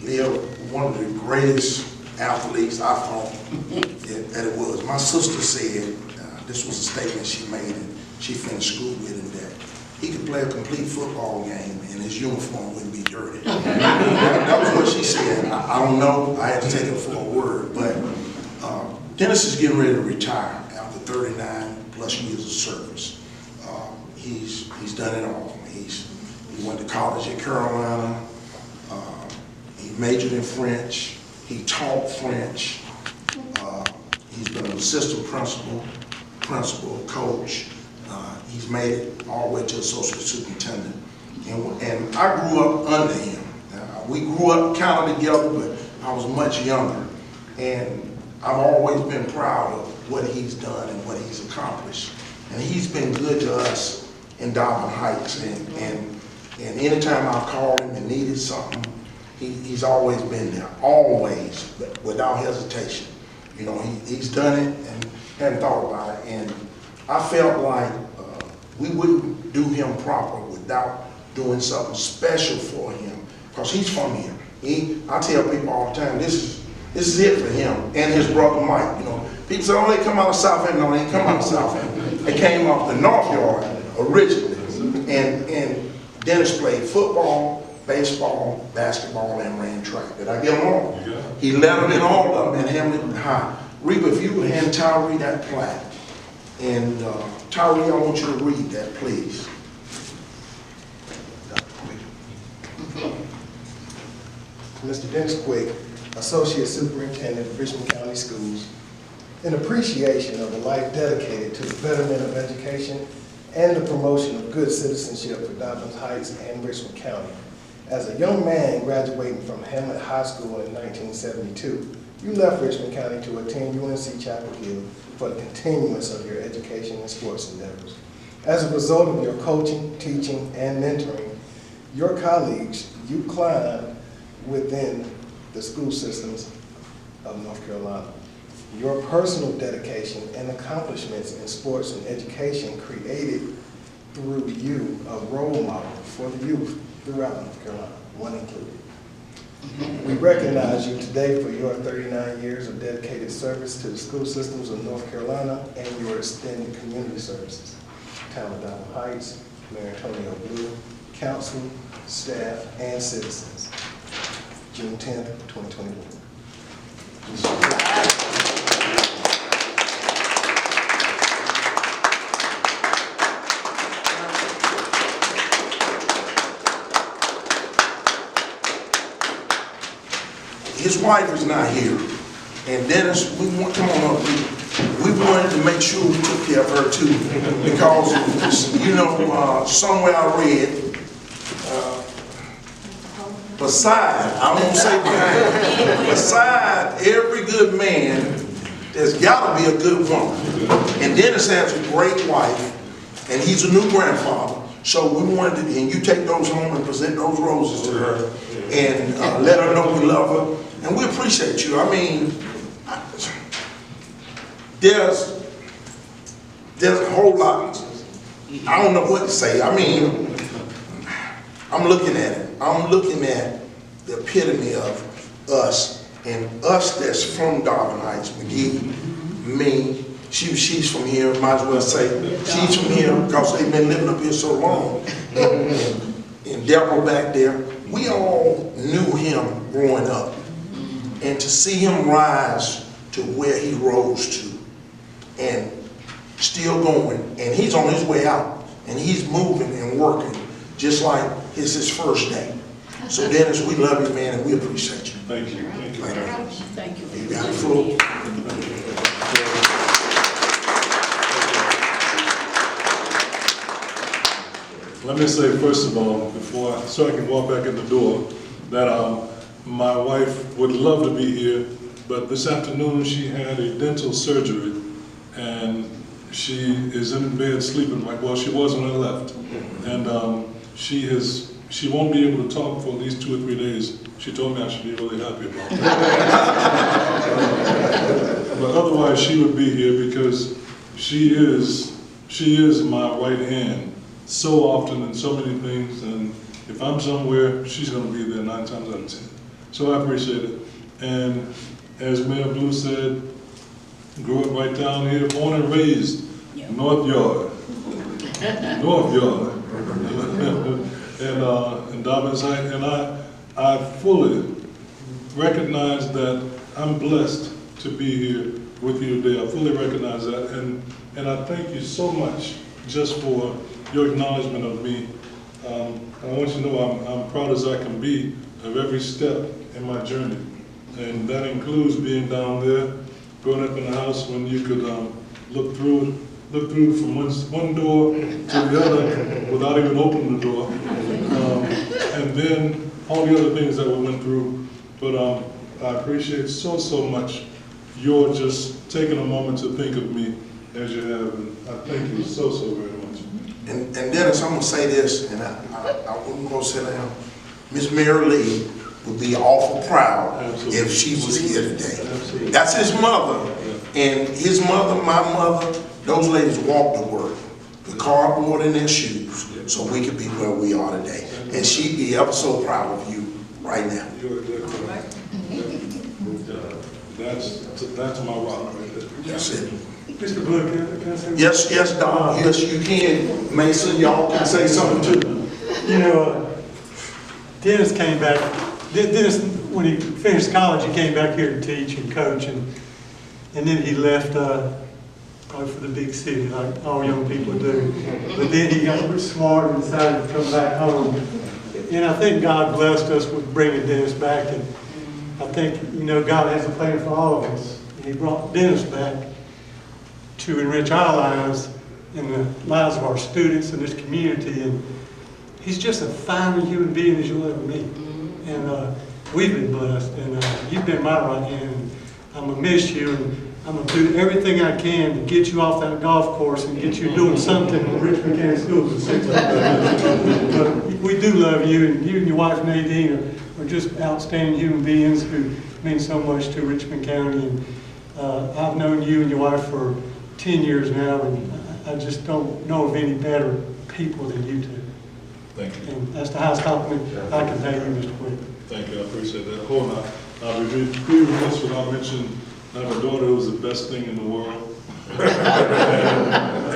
lived one of the greatest athletes I thought that it was. My sister said, this was a statement she made and she finished school with him, that he could play a complete football game and his uniform wouldn't be dirty. That was what she said. I don't know, I had to take it for a word, but Dennis is getting ready to retire after 39 plus years of service. He's done it all. He went to college at Carolina. He majored in French. He taught French. He's been an assistant principal, coach. He's made it all the way to associate superintendent. And I grew up under him. We grew up kind of together, but I was much younger. And I've always been proud of what he's done and what he's accomplished. And he's been good to us in Dobbins Heights. And anytime I've called him and needed something, he's always been there, always, without hesitation. You know, he's done it and hadn't thought about it. And I felt like we wouldn't do him proper without doing something special for him, because he's from here. I tell people all the time, this is it for him and his brother Mike. You know, people say, oh, they come out of South End. No, they didn't come out of South End. They came off the North Yard originally. And Dennis played football, baseball, basketball, and ran track. Did I get them all? Yeah. He led them in all of them at Hamilton High. Reba, if you would hand Tyree that plaque. And Tyree, I want you to read that, please. Mr. Dennis Quick, Associate Superintendent of Richmond County Schools, in appreciation of the life dedicated to the betterment of education and the promotion of good citizenship for Dobbins Heights and Richmond County. As a young man graduating from Hamlet High School in 1972, you left Richmond County to attend UNC Chapel Hill for the continuance of your education and sports endeavors. As a result of your coaching, teaching, and mentoring, your colleagues, you climbed within the school systems of North Carolina. Your personal dedication and accomplishments in sports and education created through you a role model for the youth throughout North Carolina, one included. We recognize you today for your 39 years of dedicated service to the school systems of North Carolina and your extended community services. Town of Dobbins Heights, Mayor Antonio Blue, council, staff, and citizens. June 10th, 2021. His wife is not here, and Dennis, come on up. We wanted to make sure we took care of her too, because you know, somewhere I read, beside every good man, there's got to be a good woman. And Dennis has a great wife, and he's a new grandfather. So we wanted to, and you take those home and present those roses to her, and let her know we love her. And we appreciate you. I mean, there's a whole lot. I don't know what to say. I mean, I'm looking at it. I'm looking at the epitome of us, and us that's from Dobbins Heights. McGee, me, she's from here, might as well say. She's from here because they've been living up here so long. And Deborah back there, we all knew him growing up. And to see him rise to where he rose to, and still going, and he's on his way out, and he's moving and working, just like it's his first day. So Dennis, we love you, man, and we appreciate you. Thank you. Thank you. Thank you. You got the floor. Let me say, first of all, so I can walk back in the door, that my wife would love to be here, but this afternoon she had a dental surgery, and she is in bed sleeping like, well, she was when I left. And she won't be able to talk for at least 2 or 3 days. She told me I should be really happy about that. But otherwise, she would be here because she is my right hand so often in so many things, and if I'm somewhere, she's going to be there 9 times out of 10. So I appreciate it. And as Mayor Blue said, grew up right down here, born and raised, North Yard. North Yard. and Dobbins Heights. And I fully recognize that I'm blessed to be here with you today. I fully recognize that. And I thank you so much just for your acknowledgement of me. I want you to know I'm proud as I can be of every step in my journey. And that includes being down there, growing up in a house when you could look through from one door to the other without even opening the door. And then all the other things that we went through. But I appreciate so much your just taking a moment to think of me as you have. And I thank you so very much. And Dennis, I'm gonna say this, and I wouldn't go sit down. Miss Mary Lee would be awful proud Absolutely. if she was here today. Absolutely. That's his mother, and his mother, my mother, those ladies walked to work, the cardboard in their shoes, so we could be where we are today. And she'd be ever so proud of you right now. You're exactly right. That's my rock right there. That's it. Mr. Blue, can I say? Yes, Don, yes, you can. Mason, y'all can say something too. You know, Dennis came back, Dennis, when he finished college, he came back here to teach and coach, and then he left probably for the big city, like all young people do. But then he got smart and decided to come back home. And I think God blessed us with bringing Dennis back, and I think, you know, God has a plan for all of us. And he brought Dennis back to enrich our lives and the lives of our students in this community. And he's just a fine human being as you'll ever meet. And we've been blessed, and you've been my right hand. And I'm gonna miss you, and I'm gonna do everything I can to get you off that golf course and get you doing something in Richmond County Schools. But we do love you, and you and your wife Nadine are just outstanding human beings who mean so much to Richmond County. And I've known you and your wife for 10 years now, and I just don't know of any better people than you two. Thank you. And that's the highest compliment I can pay you, Mr. Quick. Thank you, I appreciate that. Hold on, I'll be remiss without mentioning that my daughter was the best thing in the world.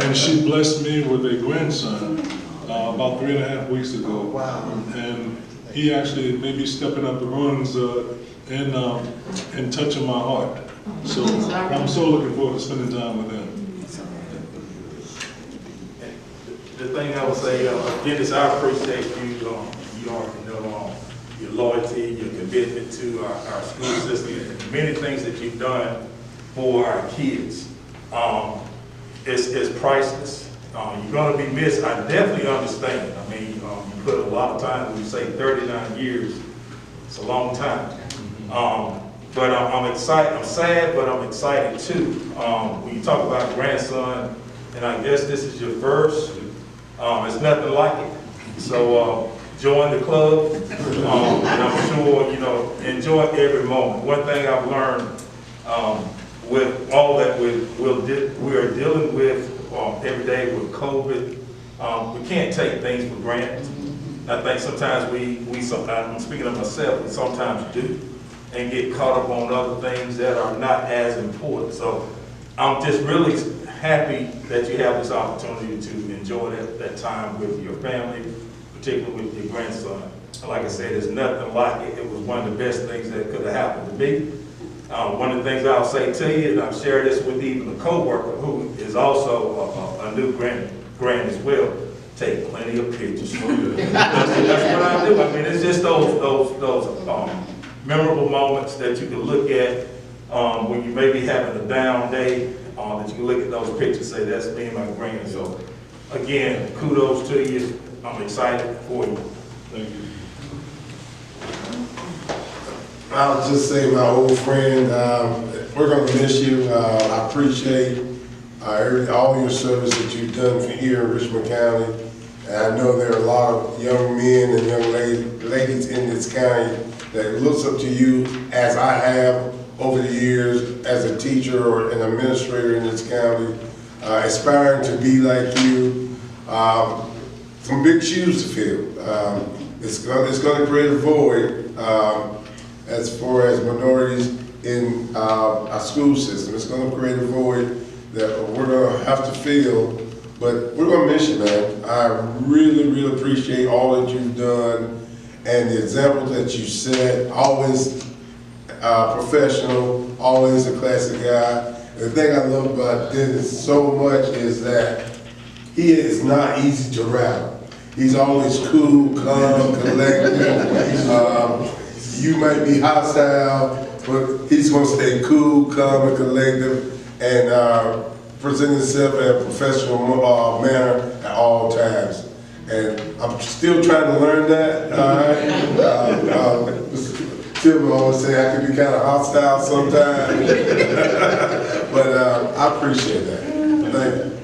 and she blessed me with a grandson about 3.5 weeks ago. Wow. And he actually may be stepping up the rungs and touching my heart. So I'm so looking forward to spending time with him. The thing I would say, Dennis, I appreciate you, you already know your loyalty, your commitment to our school system, and many things that you've done for our kids. It's priceless. You're going to be missed. I definitely understand. I mean, you put a lot of time, when you say 39 years, it's a long time. But I'm excited, I'm sad, but I'm excited too. When you talk about grandson, and I guess this is your first, it's nothing like it. So join the club, and I'm sure, you know, enjoy every moment. One thing I've learned with all that we are dealing with every day with COVID, we can't take things for granted. I think sometimes I'm speaking of myself, we sometimes do, and get caught up on other things that are not as important. So I'm just really happy that you have this opportunity to enjoy that time with your family, particularly with your grandson. And like I said, there's nothing like it. It was one of the best things that could have happened to me. One of the things I'll say to you, and I've shared this with even a coworker who is also a new grand as well, take plenty of pictures. That's what I do. I mean, it's just those memorable moments that you can look at when you may be having a down day, that you can look at those pictures and say, that's me and my grand. So again, kudos to you. I'm excited for you. Thank you. I'll just say, my old friend, we're going to miss you. I appreciate all your service that you've done for here in Richmond County. And I know there are a lot of young men and young ladies in this county that looks up to you, as I have over the years as a teacher or an administrator in this county, aspiring to be like you. Some big shoes to fill. It's going to create a void. as far as minorities in our school system. It's gonna create a void that we're gonna have to fill, but we're gonna miss you, man. I really, really appreciate all that you've done and the example that you set, always professional, always a classic guy. The thing I love about Dennis so much is that he is not easy to rattle. He's always cool, calm, collected. You might be hostile, but he's gonna stay cool, calm, and collective, and present himself in a professional manner at all times. And I'm still trying to learn that, all right? Tim always say I can be kind of hostile sometimes, but I appreciate that. Thank you.